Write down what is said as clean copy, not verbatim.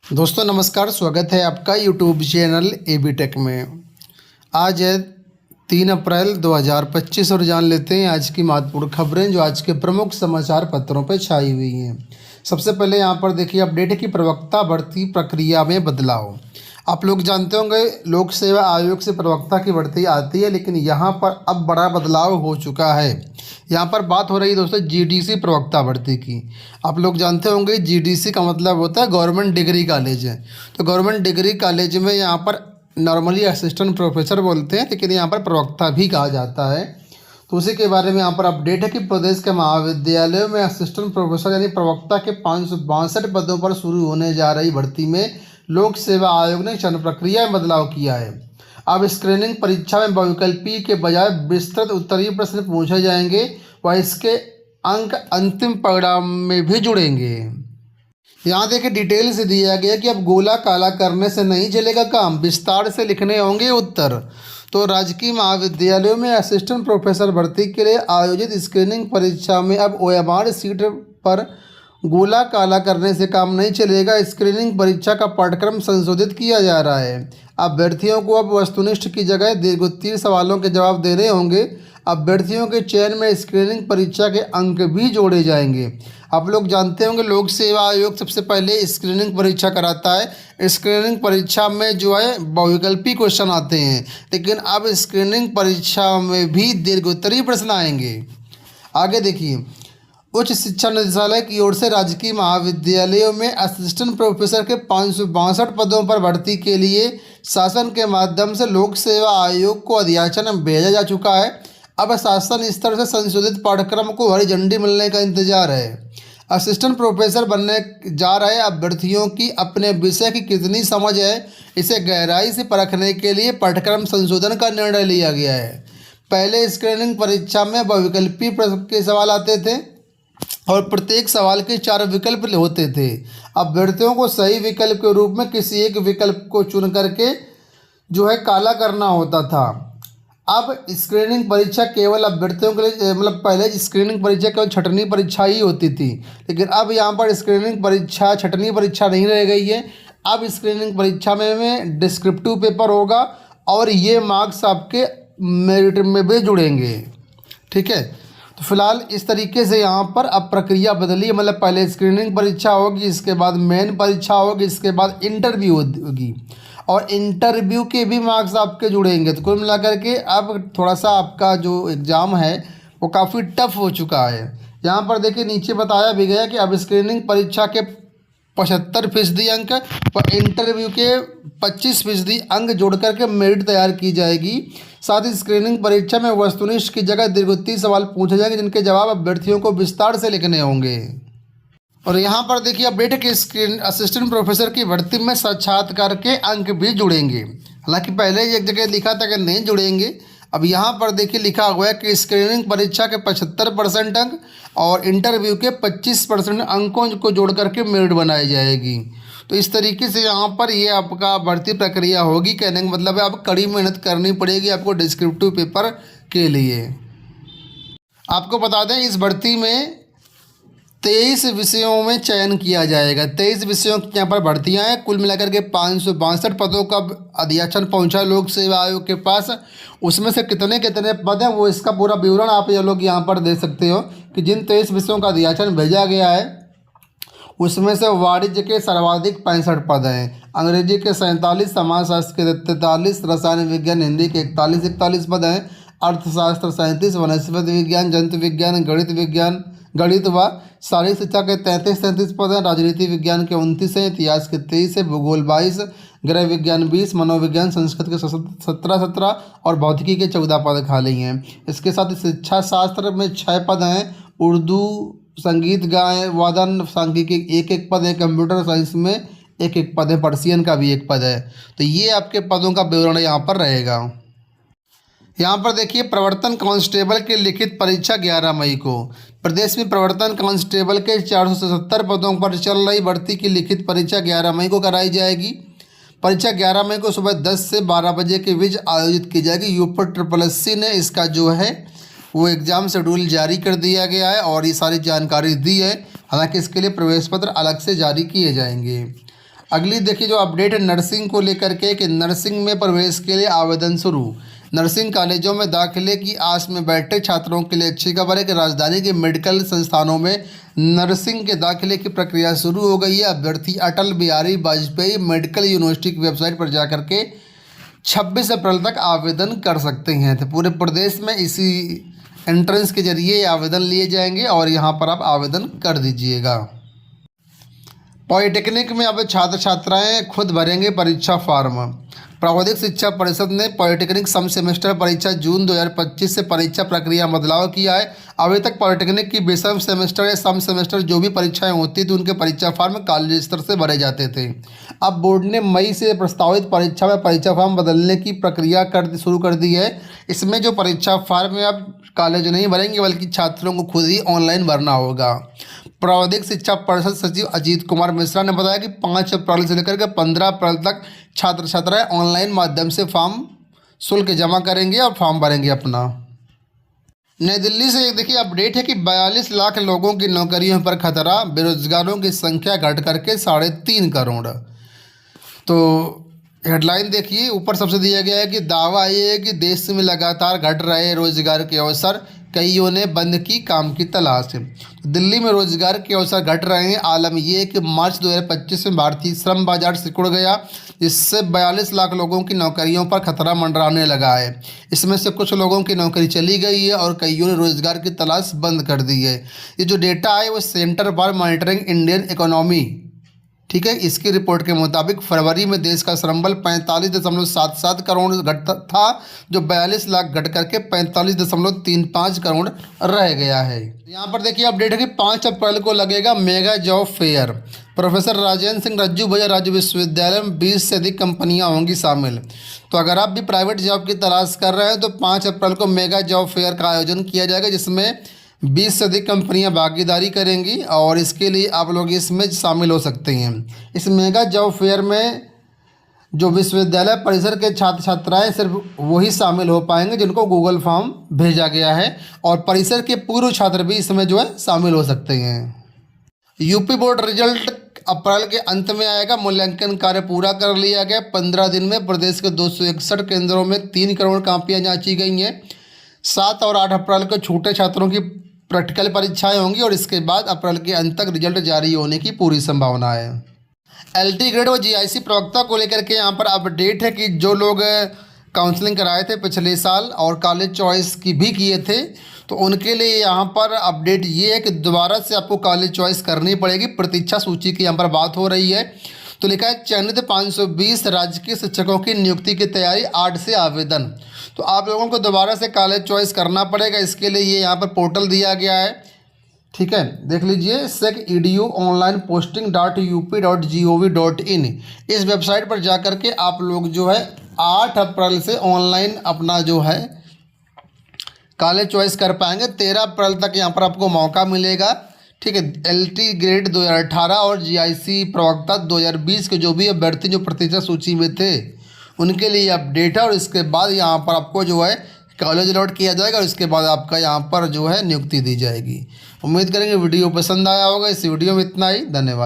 दोस्तों नमस्कार, स्वागत है आपका यूट्यूब चैनल एबी टेक में। आज है 3 अप्रैल 2025 और जान लेते हैं आज की महत्वपूर्ण खबरें जो आज के प्रमुख समाचार पत्रों पर छाई हुई हैं। सबसे पहले यहां पर देखिए अपडेट है कि प्रवक्ता भर्ती प्रक्रिया में बदलाव। आप लोग जानते होंगे लोक सेवा आयोग से प्रवक्ता की भर्ती आती है, लेकिन यहाँ पर अब बड़ा बदलाव हो चुका है। यहाँ पर बात हो रही है दोस्तों जीडीसी प्रवक्ता भर्ती की। आप लोग जानते होंगे जीडीसी का मतलब होता है गवर्नमेंट डिग्री कॉलेज है। तो गवर्नमेंट डिग्री कॉलेज में यहाँ पर नॉर्मली असिस्टेंट प्रोफेसर बोलते हैं, लेकिन यहाँ पर प्रवक्ता भी कहा जाता है। तो उसी के बारे में यहाँ पर अपडेट है कि प्रदेश के महाविद्यालयों में असिस्टेंट प्रोफेसर यानी प्रवक्ता के 562 पदों पर शुरू होने जा रही भर्ती में लोक सेवा आयोग ने चयन प्रक्रिया में बदलाव किया है। अब स्क्रीनिंग परीक्षा में बहुविकल्पी के बजाय विस्तृत उत्तरीय प्रश्न पूछे जाएंगे व इसके अंक अंतिम परिणाम में भी जुड़ेंगे। यहाँ देखिए डिटेल से दिया गया कि अब गोला काला करने से नहीं चलेगा काम, विस्तार से लिखने होंगे उत्तर। तो राजकीय महाविद्यालयों में असिस्टेंट प्रोफेसर भर्ती के लिए आयोजित स्क्रीनिंग परीक्षा में अब ओएमआर सीट पर गोला काला करने से काम नहीं चलेगा। स्क्रीनिंग परीक्षा का पाठ्यक्रम संशोधित किया जा रहा है। अभ्यर्थियों को अब वस्तुनिष्ठ की जगह दीर्घोत्तीर्ण सवालों के जवाब देने होंगे। अभ्यर्थियों के चयन में स्क्रीनिंग परीक्षा के अंक भी जोड़े जाएंगे। आप लोग जानते होंगे लोक सेवा आयोग सबसे पहले स्क्रीनिंग परीक्षा कराता है। स्क्रीनिंग परीक्षा में जो है बहुविकल्पी क्वेश्चन आते हैं, लेकिन अब स्क्रीनिंग परीक्षा में भी दीर्घोत्तरीय प्रश्न आएंगे। आगे देखिए, उच्च शिक्षा निदेशालय की ओर से राजकीय महाविद्यालयों में असिस्टेंट प्रोफेसर के 562 पदों पर भर्ती के लिए शासन के माध्यम से लोक सेवा आयोग को अधियाचन भेजा जा चुका है। अब शासन स्तर से संशोधित पाठ्यक्रम को हरी झंडी मिलने का इंतजार है। असिस्टेंट प्रोफेसर बनने जा रहे अभ्यर्थियों की अपने विषय की कितनी समझ है, इसे गहराई से परखने के लिए पाठ्यक्रम संशोधन का निर्णय लिया गया है। पहले स्क्रीनिंग परीक्षा में बहुविकल्पी प्रश्न के सवाल आते थे और प्रत्येक सवाल के 4 विकल्प होते थे। अभ्यर्थियों को सही विकल्प के रूप में किसी एक विकल्प को चुन करके जो है काला करना होता था। अब स्क्रीनिंग परीक्षा केवल अभ्यर्थियों के लिए मतलब पहले स्क्रीनिंग परीक्षा केवल छँटनी परीक्षा ही होती थी, लेकिन अब यहाँ पर स्क्रीनिंग परीक्षा छँटनी परीक्षा नहीं रह गई है। अब स्क्रीनिंग परीक्षा में डिस्क्रिप्टिव पेपर होगा और ये मार्क्स आपके मेरिट में भी जुड़ेंगे। ठीक है, तो फिलहाल इस तरीके से यहाँ पर अब प्रक्रिया बदली है। मतलब पहले स्क्रीनिंग परीक्षा होगी, इसके बाद मेन परीक्षा होगी, इसके बाद इंटरव्यू होगी और इंटरव्यू के भी मार्क्स आपके जुड़ेंगे। तो कुल मिलाकर के अब थोड़ा सा आपका जो एग्ज़ाम है वो काफ़ी टफ हो चुका है। यहाँ पर देखिए नीचे बताया भी गया कि अब स्क्रीनिंग परीक्षा के 75% अंक और इंटरव्यू के 25% अंक जोड़ करके मेरिट तैयार की जाएगी। साथ ही स्क्रीनिंग परीक्षा में वस्तुनिष्ठ की जगह दीर्घोत्तीर्ण सवाल पूछे जाएंगे, जिनके जवाब अभ्यर्थियों को विस्तार से लिखने होंगे। और यहाँ पर देखिए अपडेट के स्क्रीन असिस्टेंट प्रोफेसर की भर्ती में साक्षात्कार के अंक भी जुड़ेंगे। हालांकि पहले एक जगह लिखा था कि नहीं जुड़ेंगे, अब यहाँ पर देखिए लिखा हुआ है कि स्क्रीनिंग परीक्षा के 75% अंक और इंटरव्यू के 25% अंकों को जोड़ करके मेरिट बनाई जाएगी। तो इस तरीके से यहाँ पर ये आपका भर्ती प्रक्रिया होगी। कहने का मतलब है आप कड़ी मेहनत करनी पड़ेगी आपको डिस्क्रिप्टिव पेपर के लिए। आपको बता दें इस भर्ती में 23 विषयों में चयन किया जाएगा। 23 विषयों की यहाँ पर भर्तियाँ हैं। कुल मिलाकर के 562 पदों का अधियाचन पहुँचा लोक सेवा आयोग के पास। उसमें से कितने कितने पद हैं वो इसका पूरा विवरण आप ये लोग यहाँ पर दे सकते हो कि जिन 23 विषयों का अधियाचन भेजा गया है उसमें से वाणिज्य के सर्वाधिक 65 पद हैं, अंग्रेजी के 47, समाजशास्त्र के 43, रसायन विज्ञान हिंदी के 41 पद हैं, अर्थशास्त्र 37, वनस्पति विज्ञान, जंतु विज्ञान, गणित व शारीरिक शिक्षा के 33 पद हैं, राजनीति विज्ञान के 29 हैं, इतिहास के 23 है, भूगोल 22, गृह विज्ञान 20, मनोविज्ञान संस्कृत के 17 और भौतिकी के 14 पद खाली हैं। इसके साथ ही शिक्षा शास्त्र में 6 पद हैं, उर्दू, संगीत गायन वादन सांख्यिकी 1 पद है, कंप्यूटर साइंस में 1 पद है, पर्शियन का भी 1 पद है। तो ये आपके पदों का विवरण यहाँ पर रहेगा। यहाँ पर देखिए प्रवर्तन कांस्टेबल की लिखित परीक्षा 11 मई को। प्रदेश में प्रवर्तन कांस्टेबल के 477 पदों पर चल रही भर्ती की लिखित परीक्षा 11 मई को कराई जाएगी। परीक्षा 11 मई को सुबह 10 से 12 बजे के बीच आयोजित की जाएगी। UPSSC ने इसका जो है वो एग्ज़ाम शेड्यूल जारी कर दिया गया है और ये सारी जानकारी दी है। हालांकि इसके लिए प्रवेश पत्र अलग से जारी किए जाएंगे। अगली देखिए जो अपडेट है नर्सिंग को लेकर के कि नर्सिंग में प्रवेश के लिए आवेदन शुरू। नर्सिंग कॉलेजों में दाखिले की आस में बैठे छात्रों के लिए अच्छी खबर है कि राजधानी के मेडिकल संस्थानों में नर्सिंग के दाखिले की प्रक्रिया शुरू हो गई है। अभ्यर्थी अटल बिहारी वाजपेयी मेडिकल यूनिवर्सिटी की वेबसाइट पर जाकर के 26 अप्रैल तक आवेदन कर सकते हैं। तो पूरे प्रदेश में इसी एंट्रेंस के जरिए आवेदन लिए जाएंगे और यहाँ पर आप आवेदन कर दीजिएगा। पॉलिटेक्निक में अब छात्र छात्राएं खुद भरेंगे परीक्षा फॉर्म। प्रावधिक शिक्षा परिषद ने पॉलिटेक्निक सम सेमेस्टर परीक्षा जून 2025 से परीक्षा प्रक्रिया में बदलाव किया है। अभी तक पॉलिटेक्निक की विषम सेमेस्टर या सम सेमेस्टर जो भी परीक्षाएं होती थी उनके परीक्षा फॉर्म कॉलेज स्तर से भरे जाते थे। अब बोर्ड ने मई से प्रस्तावित परीक्षा में परीक्षा फॉर्म बदलने की प्रक्रिया शुरू कर दी है। इसमें जो परीक्षा फॉर्म है अब कॉलेज नहीं भरेंगे बल्कि छात्रों को खुद ही ऑनलाइन भरना होगा। प्रावधिक शिक्षा परिषद सचिव अजीत कुमार मिश्रा ने बताया कि 5 अप्रैल से लेकर के 15 अप्रैल तक छात्र छात्राएं ऑनलाइन माध्यम से फॉर्म शुल्क जमा करेंगे और फॉर्म भरेंगे अपना। नई दिल्ली से एक देखिए अपडेट है कि 42 लाख लोगों की नौकरियों पर खतरा, बेरोजगारों की संख्या घट करके 3.5 करोड़। तो हेडलाइन देखिए ऊपर सबसे दिया गया है कि दावा ये है कि देश में लगातार घट रहे रोजगार के अवसर, कईयों ने बंद की काम की तलाश। दिल्ली में रोजगार के अवसर घट रहे हैं। आलम यह है कि मार्च 2025 में भारतीय श्रम बाजार सिकुड़ गया, जिससे 42 लाख लोगों की नौकरियों पर खतरा मंडराने लगा है। इसमें से कुछ लोगों की नौकरी चली गई है और कईयों ने रोजगार की तलाश बंद कर दी है। ये जो डेटा है वो centre for monitoring Indian economy, ठीक है, इसकी रिपोर्ट के मुताबिक फरवरी में देश का श्रम बल 45.77 करोड़ घट था, जो 42 लाख घट करके 45.35 करोड़ रह गया है। यहाँ पर देखिए अपडेट है कि 5 अप्रैल को लगेगा mega job fair. Professor Rajendra Singh Rajju Bhaiya राज्य विश्वविद्यालय में 20 से अधिक कंपनियां होंगी शामिल। तो अगर आप भी प्राइवेट जॉब की तलाश कर रहे हैं तो 5 अप्रैल को मेगा जॉब फेयर का आयोजन किया जाएगा, जिसमें 20 से अधिक कंपनियां भागीदारी करेंगी और इसके लिए आप लोग इसमें शामिल हो सकते हैं। इस मेगा जॉब फेयर में जो विश्वविद्यालय परिसर के छात्र छात्राएं सिर्फ वही शामिल हो पाएंगे जिनको गूगल फॉर्म भेजा गया है, और परिसर के पूर्व छात्र भी इसमें जो है शामिल हो सकते हैं। यूपी बोर्ड रिजल्ट अप्रैल के अंत में आएगा। मूल्यांकन कार्य पूरा कर लिया गया। 15 दिन में प्रदेश के 261 केंद्रों में 3 करोड़ कापियाँ जाँची गई हैं। 7 और 8 अप्रैल को छोटे छात्रों की प्रैक्टिकल परीक्षाएं होंगी और इसके बाद अप्रैल के अंत तक रिजल्ट जारी होने की पूरी संभावना है। एलटी ग्रेड और जीआईसी प्रवक्ता को लेकर के यहाँ पर अपडेट है कि जो लोग काउंसलिंग कराए थे पिछले साल और कॉलेज चॉइस की भी किए थे, तो उनके लिए यहाँ पर अपडेट ये है कि दोबारा से आपको कॉलेज चॉइस करनी पड़ेगी। प्रतीक्षा सूची की यहाँ पर बात हो रही है। तो लिखा है चयनित 520 राजकीय शिक्षकों की नियुक्ति की तैयारी, 8 से आवेदन। तो आप लोगों को दोबारा से कॉलेज चॉइस करना पड़ेगा। इसके लिए ये यहाँ पर पोर्टल दिया गया है, ठीक है, देख लीजिए SEC.edu ऑनलाइन पोस्टिंग .up.gov.in। इस वेबसाइट पर जाकर के आप लोग जो है 8 अप्रैल से ऑनलाइन अपना जो है कॉलेज चॉइस कर पाएंगे। 13 अप्रैल तक यहाँ पर आपको मौका मिलेगा, ठीक है। एलटी ग्रेड 2018 और जीआईसी प्रवक्ता 2020 के जो भी अभ्यर्थी जो प्रतीक्षा सूची में थे उनके लिए अपडेट है। और इसके बाद यहाँ पर आपको जो है कॉलेज अलॉट किया जाएगा और इसके बाद आपका यहाँ पर जो है नियुक्ति दी जाएगी। उम्मीद करेंगे वीडियो पसंद आया होगा। इस वीडियो में इतना ही, धन्यवाद।